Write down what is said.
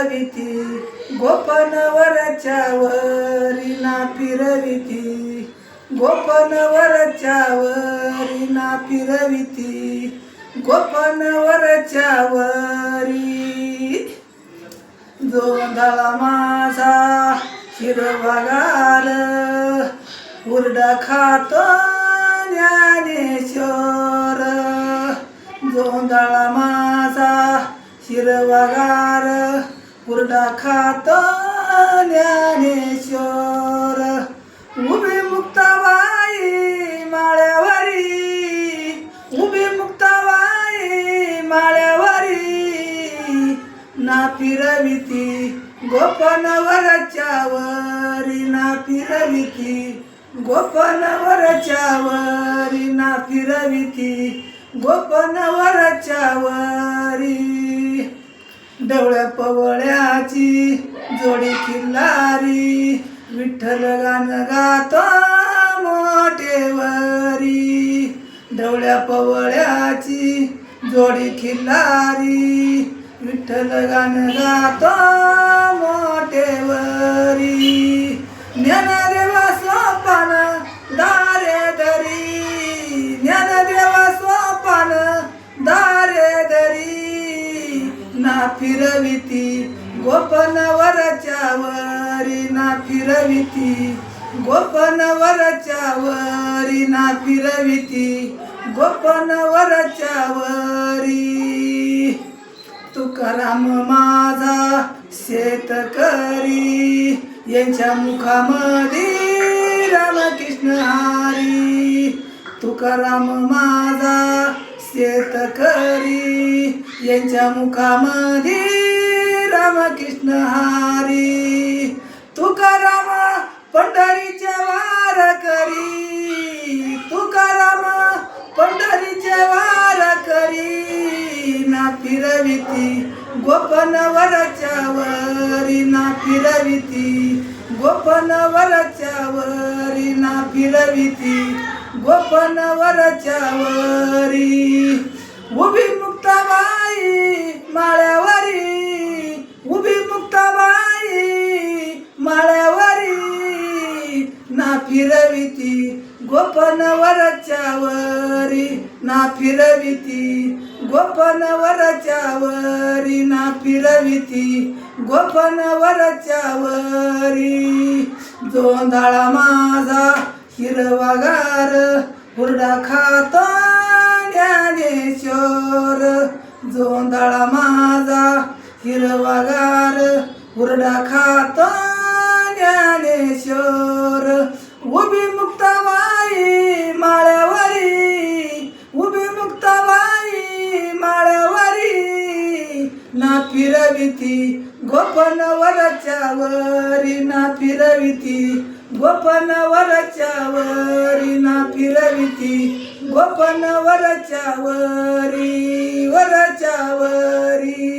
फिरविती गोपनवरच्या वरी ना फिरविती गोपनवरच्या वरी ना फिरविती गोपनवरच्या वरी जोंधळा माझा हिरवागार हुरडा खातो ज्ञानेश्वर जोंधळा माझा हिरवागार हुरडा खातो ज्ञानेश्वर उभी मुक्ताबाई माळ्यावरी उभी मुक्ताबाई माळ्यावरी ना फिरविती गोपनवरच्या वरी ना फिरविती गोपनवरच्या वरी ना फिरविती गोपनवरच्या वरी डवळ्या पवळ्याची जोडी खिल्लारी विठ्ठल गाण गातो मोठेवरी डवळ्या पवळ्याची जोडी खिल्लारी विठ्ठल गाण गातो मोठेवरी ज्ञानदेवा सोपान दारे धरी ज्ञानदेवा सोपान दारे धरी ना फिरविती गोपनवरच्या वरी ना फिरविती गोपनवरच्या वरी ना फिरविती गोपनवरच्या वरी तुकाराम माझा शेतकरी यांच्या मुखामध्ये रामकृष्ण हरी तुकाराम माझा शेतकरी यांच्या मुखामध्ये रामकृष्ण हरी तुकाराम पंढरीच्या वार करी तुकाराम पंढरीच्या वार करी ना फिरविती गोपनवरच्या वरी ना फिरविती गोपनवरच्या वरी ना फिरविती गोपनवरच्या वरी उभी मुक्ताबाई माळ्यावरी उभी मुक्ताबाई माळ्यावरी ना फिरविती गोपनवरच्या वरी ना फिरविती गोपनवरच्या वरी ना फिरविती गोपनवरच्या वरी जोंधळा माझा हिरवागार हुरडा खातो ज्ञानेश्वर जोंधळा माझा हिरवागार हुरडा खातो ज्ञानेश्वर उभी मुक्ताबाई माळ्यावरी उभी मुक्ताबाई माळ्यावरी ना फिरविती गोपनवरच्या वरी ना फिरविती गोपनवरच्या वरी ना फिरविती गोपनवरच्या वरी वरच्या वरी